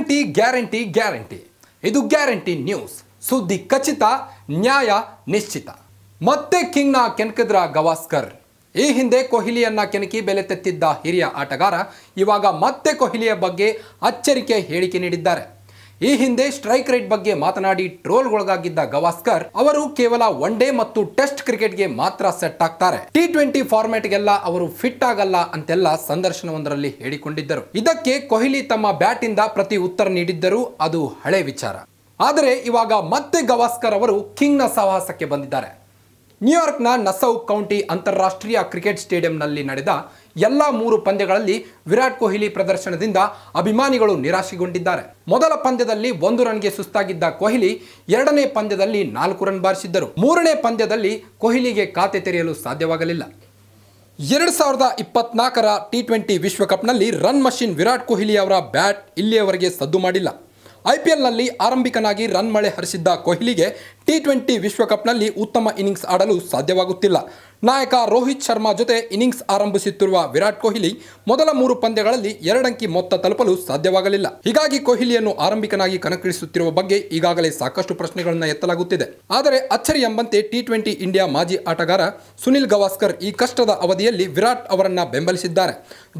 Guarantee guarantee guarantee. ಇದು guarantee news. ಸುದ್ದಿ ಖಚಿತ, ನ್ಯಾಯ ನಿಶ್ಚಿತ. ಮತ್ತೆ ಕಿಂಗ್ನ ಕೆಣಕಿದ್ರ ಗವಾಸ್ಕರ್. ಈ ಹಿಂದೆ ಕೊಹ್ಲಿಯನ್ನ ಕೆಣಕಿ ಬೆಲೆ ತೆತ್ತಿದ್ದ ಹಿರಿಯ ಆಟಗಾರ ಇವಾಗ ಮತ್ತೆ ಕೊಹ್ಲಿಯ ಬಗ್ಗೆ ಅಚ್ಚರಿಕೆ ಹೇಳಿಕೆ ನೀಡಿದ್ದಾರೆ. ಈ ಹಿಂದೆ ಸ್ಟ್ರೈಕ್ ರೇಟ್ ಬಗ್ಗೆ ಮಾತನಾಡಿ ಟ್ರೋಲ್ಗೊಳಗಾಗಿದ್ದ ಗವಾಸ್ಕರ್ ಅವರು ಕೇವಲ ಒನ್ ಡೇ ಮತ್ತು ಟೆಸ್ಟ್ ಕ್ರಿಕೆಟ್ಗೆ ಮಾತ್ರ ಸೆಟ್ ಆಗ್ತಾರೆ. T20 ಫಾರ್ಮ್ಯಾಟ್ಗೆಲ್ಲ ಅವರು ಫಿಟ್ ಆಗಲ್ಲ ಅಂತೆಲ್ಲ ಸಂದರ್ಶನವೊಂದರಲ್ಲಿ ಹೇಳಿಕೊಂಡಿದ್ದರು. ಇದಕ್ಕೆ ಕೊಹ್ಲಿ ತಮ್ಮ ಬ್ಯಾಟ್ ಇಂದ ಪ್ರತಿ ಉತ್ತರ ನೀಡಿದ್ದರು. ಅದು ಹಳೆ ವಿಚಾರ. ಆದರೆ ಇವಾಗ ಮತ್ತೆ ಗವಾಸ್ಕರ್ ಅವರು ಕಿಂಗ್ನ ಸಹವಾಸಕ್ಕೆ ಬಂದಿದ್ದಾರೆ. ನ್ಯೂಯಾರ್ಕ್ನ ನಸೌ ಕೌಂಟಿ ಅಂತಾರಾಷ್ಟ್ರೀಯ ಕ್ರಿಕೆಟ್ ಸ್ಟೇಡಿಯಂನಲ್ಲಿ ನಡೆದ ಎಲ್ಲ 3 ಪಂದ್ಯಗಳಲ್ಲಿ ವಿರಾಟ್ ಕೊಹ್ಲಿ ಪ್ರದರ್ಶನದಿಂದ ಅಭಿಮಾನಿಗಳು ನಿರಾಶೆಗೊಂಡಿದ್ದಾರೆ. ಮೊದಲ ಪಂದ್ಯದಲ್ಲಿ 1 ರನ್ಗೆ ಸುಸ್ತಾಗಿದ್ದ ಕೊಹ್ಲಿ 2ನೇ ಪಂದ್ಯದಲ್ಲಿ 4 ರನ್ ಬಾರಿಸಿದ್ದರು. 3ನೇ ಪಂದ್ಯದಲ್ಲಿ ಕೊಹ್ಲಿಗೆ ಖಾತೆ ತೆರೆಯಲು ಸಾಧ್ಯವಾಗಲಿಲ್ಲ. 2024ರ T20 ವಿಶ್ವಕಪ್ನಲ್ಲಿ ರನ್ ಮಷಿನ್ ವಿರಾಟ್ ಕೊಹ್ಲಿ ಅವರ ಬ್ಯಾಟ್ ಇಲ್ಲಿಯವರೆಗೆ ಸದ್ದು ಮಾಡಿಲ್ಲ. IPLನಲ್ಲಿ ಆರಂಭಿಕನಾಗಿ ರನ್ ಮಳೆ ಹರಿಸಿದ್ದ ಕೊಹ್ಲಿಗೆ T20 ವಿಶ್ವಕಪ್ನಲ್ಲಿ ಉತ್ತಮ ಇನ್ನಿಂಗ್ಸ್ ಆಡಲು ಸಾಧ್ಯವಾಗುತ್ತಿಲ್ಲ. ನಾಯಕ ರೋಹಿತ್ ಶರ್ಮಾ ಜೊತೆ ಇನ್ನಿಂಗ್ಸ್ ಆರಂಭಿಸುತ್ತಿರುವ ವಿರಾಟ್ ಕೊಹ್ಲಿ ಮೊದಲ 3 ಪಂದ್ಯಗಳಲ್ಲಿ 2 ಅಂಕಿ ಮೊತ್ತ ತಲುಪಲು ಸಾಧ್ಯವಾಗಲಿಲ್ಲ. ಹೀಗಾಗಿ ಕೊಹ್ಲಿಯನ್ನು ಆರಂಭಿಕನಾಗಿ ಕಣಕ್ಕಿಳಿಸುತ್ತಿರುವ ಬಗ್ಗೆ ಈಗಾಗಲೇ ಸಾಕಷ್ಟು ಪ್ರಶ್ನೆಗಳನ್ನು ಎತ್ತಲಾಗುತ್ತಿದೆ. ಆದರೆ ಅಚ್ಚರಿ ಎಂಬಂತೆ T20 ಇಂಡಿಯಾ ಮಾಜಿ ಆಟಗಾರ ಸುನಿಲ್ ಗವಾಸ್ಕರ್ ಈ ಕಷ್ಟದ ಅವಧಿಯಲ್ಲಿ ವಿರಾಟ್ ಅವರನ್ನ ಬೆಂಬಲಿಸಿದ್ದಾರೆ.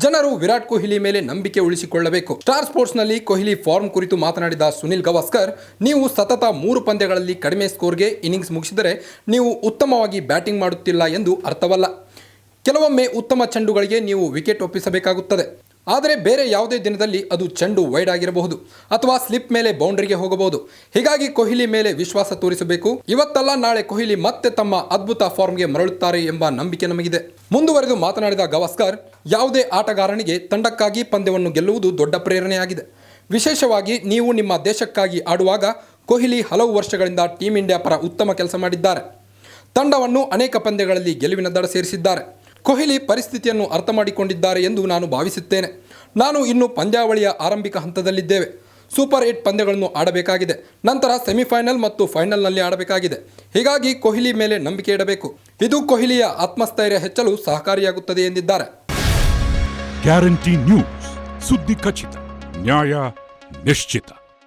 ಜನರು ವಿರಾಟ್ ಕೊಹ್ಲಿ ಮೇಲೆ ನಂಬಿಕೆ ಉಳಿಸಿಕೊಳ್ಳಬೇಕು. ಸ್ಟಾರ್ ಸ್ಪೋರ್ಟ್ಸ್ನಲ್ಲಿ ಕೊಹ್ಲಿ ಫಾರ್ಮ್ ಕುರಿತು ಮಾತನಾಡಿದ ಸುನಿಲ್ ಗವಾಸ್ಕರ್, ನೀವು ಸತತ 3 ಪಂದ್ಯಗಳಲ್ಲಿ ಕಡಿಮೆ ಸ್ಕೋರ್ಗೆ ಇನ್ನಿಂಗ್ಸ್ ಮುಗಿಸಿದರೆ ನೀವು ಉತ್ತಮವಾಗಿ ಬ್ಯಾಟಿಂಗ್ ಮಾಡುತ್ತಿಲ್ಲ ಎಂದು ಅರ್ಥವಲ್ಲ. ಕೆಲವೊಮ್ಮೆ ಉತ್ತಮ ಚೆಂಡುಗಳಿಗೆ ನೀವು ವಿಕೆಟ್ ಒಪ್ಪಿಸಬೇಕಾಗುತ್ತದೆ. ಆದರೆ ಬೇರೆ ಯಾವುದೇ ದಿನದಲ್ಲಿ ಅದು ಚೆಂಡು ವೈಡ್ ಆಗಿರಬಹುದು ಅಥವಾ ಸ್ಲಿಪ್ ಮೇಲೆ ಬೌಂಡ್ರಿಗೆ ಹೋಗಬಹುದು. ಹೀಗಾಗಿ ಕೊಹ್ಲಿ ಮೇಲೆ ವಿಶ್ವಾಸ ತೋರಿಸಬೇಕು. ಇವತ್ತಲ್ಲ ನಾಳೆ ಕೊಹ್ಲಿ ಮತ್ತೆ ತಮ್ಮ ಅದ್ಭುತ ಫಾರ್ಮ್ಗೆ ಮರಳುತ್ತಾರೆ ಎಂಬ ನಂಬಿಕೆ ನಮಗಿದೆ. ಮುಂದುವರೆದು ಮಾತನಾಡಿದ ಗವಾಸ್ಕರ್, ಯಾವುದೇ ಆಟಗಾರನಿಗೆ ತಂಡಕ್ಕಾಗಿ ಪಂದ್ಯವನ್ನು ಗೆಲ್ಲುವುದು ದೊಡ್ಡ ಪ್ರೇರಣೆಯಾಗಿದೆ. ವಿಶೇಷವಾಗಿ ನೀವು ನಿಮ್ಮ ದೇಶಕ್ಕಾಗಿ ಆಡುವಾಗ ಕೊಹ್ಲಿ ಹಲವು ವರ್ಷಗಳಿಂದ ಟೀಮ್ ಇಂಡಿಯಾ ಪರ ಉತ್ತಮ ಕೆಲಸ ಮಾಡಿದ್ದಾರೆ. ತಂಡವನ್ನು ಅನೇಕ ಪಂದ್ಯಗಳಲ್ಲಿ ಗೆಲುವಿನ ದಡ ಸೇರಿಸಿದ್ದಾರೆ. ಕೊಹ್ಲಿ ಪರಿಸ್ಥಿತಿಯನ್ನು ಅರ್ಥ ಮಾಡಿಕೊಂಡಿದ್ದಾರೆ ಎಂದು ನಾನು ಭಾವಿಸುತ್ತೇನೆ. ನಾನು ಇನ್ನು ಪಂದ್ಯಾವಳಿಯ ಆರಂಭಿಕ ಹಂತದಲ್ಲಿದ್ದೇವೆ. ಸೂಪರ್ 8 ಪಂದ್ಯಗಳನ್ನು ಆಡಬೇಕಾಗಿದೆ. ನಂತರ ಸೆಮಿಫೈನಲ್ ಮತ್ತು ಫೈನಲ್ನಲ್ಲಿ ಆಡಬೇಕಾಗಿದೆ. ಹೀಗಾಗಿ ಕೊಹ್ಲಿ ಮೇಲೆ ನಂಬಿಕೆ ಇಡಬೇಕು. ಇದು ಕೊಹ್ಲಿಯ ಆತ್ಮಸ್ಥೈರ್ಯ ಹೆಚ್ಚಲು ಸಹಕಾರಿಯಾಗುತ್ತದೆ ಎಂದಿದ್ದಾರೆ. ಗ್ಯಾರಂಟಿ ನ್ಯೂಸ್, ಸುದ್ದಿ ಖಚಿತ, ನ್ಯಾಯ ನಿಶ್ಚಿತ.